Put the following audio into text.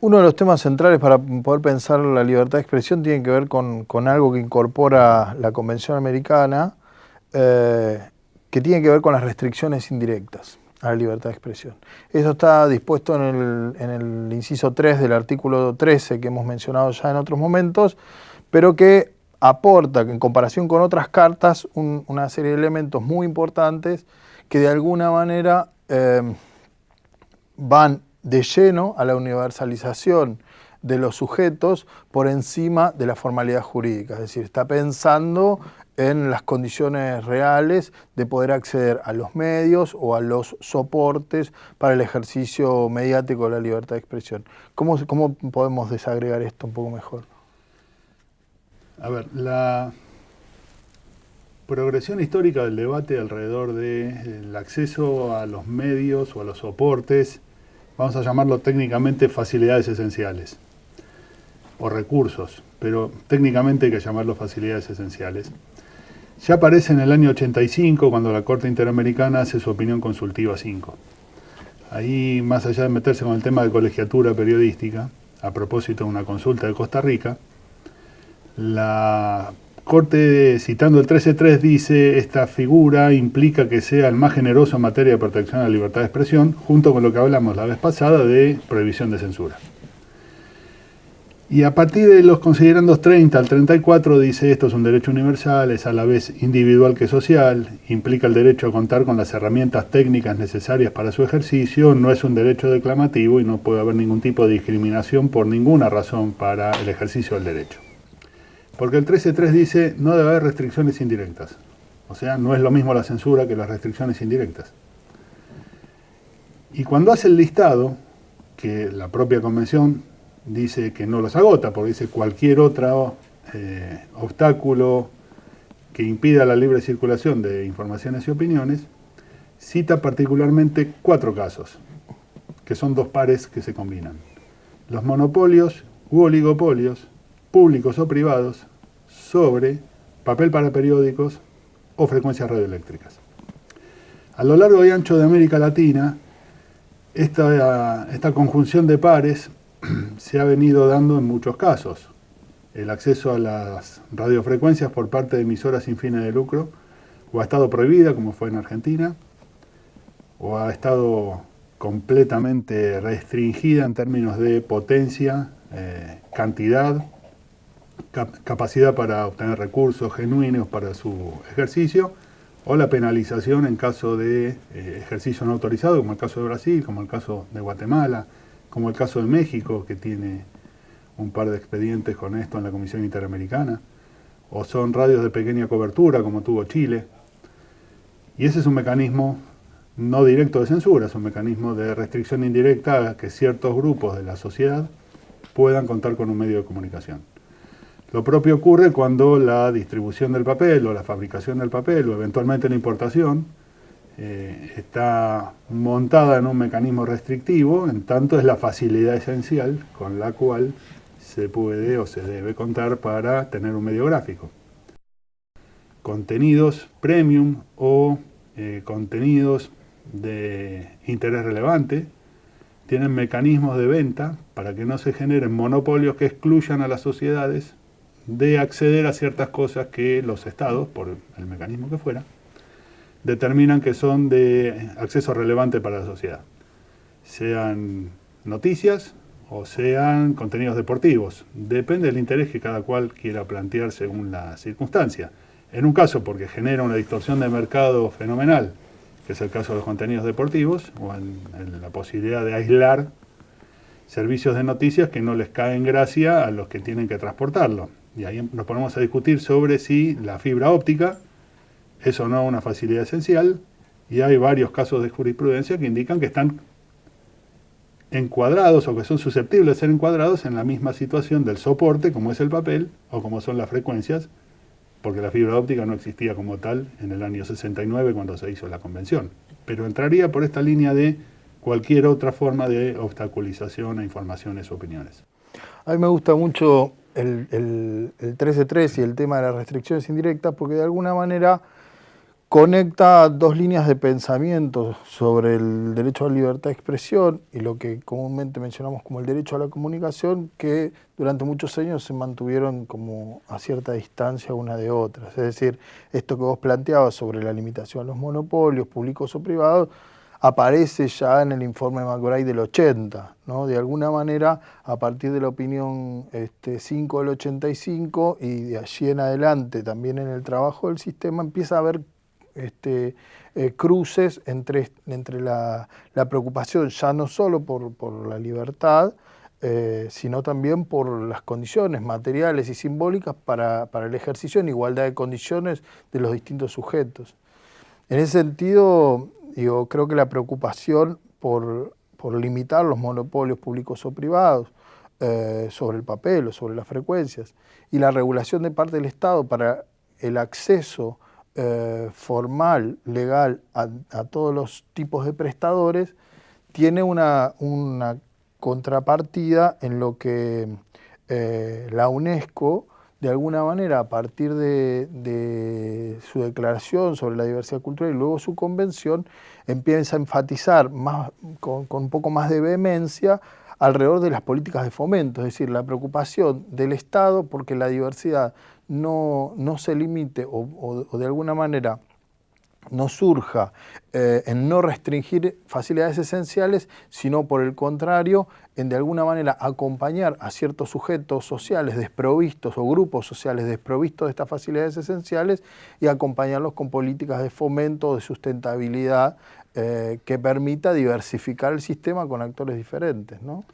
Uno de los temas centrales para poder pensar la libertad de expresión tiene que ver con algo que incorpora la Convención Americana, que tiene que ver con las restricciones indirectas a la libertad de expresión. Eso está dispuesto en el inciso 3 del artículo 13 que hemos mencionado ya en otros momentos, pero que aporta, en comparación con otras cartas, una serie de elementos muy importantes que de alguna manera van de lleno a la universalización de los sujetos por encima de la formalidad jurídica. Es decir, está pensando en las condiciones reales de poder acceder a los medios o a los soportes para el ejercicio mediático de la libertad de expresión. ¿Cómo podemos desagregar esto un poco mejor? A ver, la progresión histórica del debate alrededor del acceso a los medios o a los soportes, vamos a llamarlo técnicamente facilidades esenciales o recursos, pero técnicamente hay que llamarlo facilidades esenciales. Ya aparece en el año 85 cuando la Corte Interamericana hace su opinión consultiva 5. Ahí, más allá de meterse con el tema de colegiatura periodística, a propósito de una consulta de Costa Rica, la Corte, citando el 13.3, dice: esta figura implica que sea el más generoso en materia de protección a la libertad de expresión, junto con lo que hablamos la vez pasada de prohibición de censura. Y a partir de los considerandos 30 al 34 dice: esto es un derecho universal, es a la vez individual que social, implica el derecho a contar con las herramientas técnicas necesarias para su ejercicio, no es un derecho declamativo y no puede haber ningún tipo de discriminación por ninguna razón para el ejercicio del derecho. Porque el 13.3 dice: no debe haber restricciones indirectas. O sea, no es lo mismo la censura que las restricciones indirectas. Y cuando hace el listado, que la propia convención dice que no los agota, porque dice cualquier otro obstáculo que impida la libre circulación de informaciones y opiniones, cita particularmente 4 casos, que son 2 pares que se combinan: los monopolios u oligopolios, públicos o privados, sobre papel para periódicos o frecuencias radioeléctricas. A lo largo y ancho de América Latina, esta conjunción de pares se ha venido dando en muchos casos. El acceso a las radiofrecuencias por parte de emisoras sin fines de lucro o ha estado prohibida, como fue en Argentina, o ha estado completamente restringida en términos de potencia, cantidad, capacidad para obtener recursos genuinos para su ejercicio, o la penalización en caso de ejercicio no autorizado, como el caso de Brasil, como el caso de Guatemala, como el caso de México, que tiene un par de expedientes con esto en la Comisión Interamericana, o son radios de pequeña cobertura, como tuvo Chile. Y ese es un mecanismo no directo de censura, es un mecanismo de restricción indirecta a que ciertos grupos de la sociedad puedan contar con un medio de comunicación. Lo propio ocurre cuando la distribución del papel o la fabricación del papel o eventualmente la importación está montada en un mecanismo restrictivo, en tanto es la facilidad esencial con la cual se puede o se debe contar para tener un medio gráfico. Contenidos premium o contenidos de interés relevante tienen mecanismos de venta para que no se generen monopolios que excluyan a las sociedades de acceder a ciertas cosas que los estados, por el mecanismo que fuera, determinan que son de acceso relevante para la sociedad, sean noticias o sean contenidos deportivos. Depende del interés que cada cual quiera plantear según la circunstancia. En un caso porque genera una distorsión de mercado fenomenal, que es el caso de los contenidos deportivos, o en la posibilidad de aislar servicios de noticias que no les caen gracia a los que tienen que transportarlo. Y ahí nos ponemos a discutir sobre si la fibra óptica es o no una facilidad esencial, y hay varios casos de jurisprudencia que indican que están encuadrados o que son susceptibles de ser encuadrados en la misma situación del soporte, como es el papel o como son las frecuencias, porque la fibra óptica no existía como tal en el año 69 cuando se hizo la convención. Pero entraría por esta línea de cualquier otra forma de obstaculización a informaciones o opiniones. A mí me gusta mucho el 13.3 y el tema de las restricciones indirectas porque de alguna manera conecta dos líneas de pensamiento sobre el derecho a la libertad de expresión y lo que comúnmente mencionamos como el derecho a la comunicación, que durante muchos años se mantuvieron como a cierta distancia una de otras. Es decir, esto que vos planteabas sobre la limitación a los monopolios públicos o privados aparece ya en el informe McBride del 80, ¿no? De alguna manera, a partir de la opinión 5 del 85 y de allí en adelante, también en el trabajo del sistema, empieza a haber cruces entre la preocupación ya no solo por la libertad, sino también por las condiciones materiales y simbólicas para el ejercicio en igualdad de condiciones de los distintos sujetos. En ese sentido, digo, creo que la preocupación por limitar los monopolios públicos o privados sobre el papel o sobre las frecuencias y la regulación de parte del Estado para el acceso formal, legal, a todos los tipos de prestadores, tiene una contrapartida en lo que la UNESCO, de alguna manera, a partir de su declaración sobre la diversidad cultural y luego su convención, empieza a enfatizar con un poco más de vehemencia alrededor de las políticas de fomento, es decir, la preocupación del Estado porque la diversidad no se limite o de alguna manera no surja en no restringir facilidades esenciales, sino por el contrario, en de alguna manera acompañar a ciertos sujetos sociales desprovistos o grupos sociales desprovistos de estas facilidades esenciales y acompañarlos con políticas de fomento, de sustentabilidad, que permita diversificar el sistema con actores diferentes, ¿no?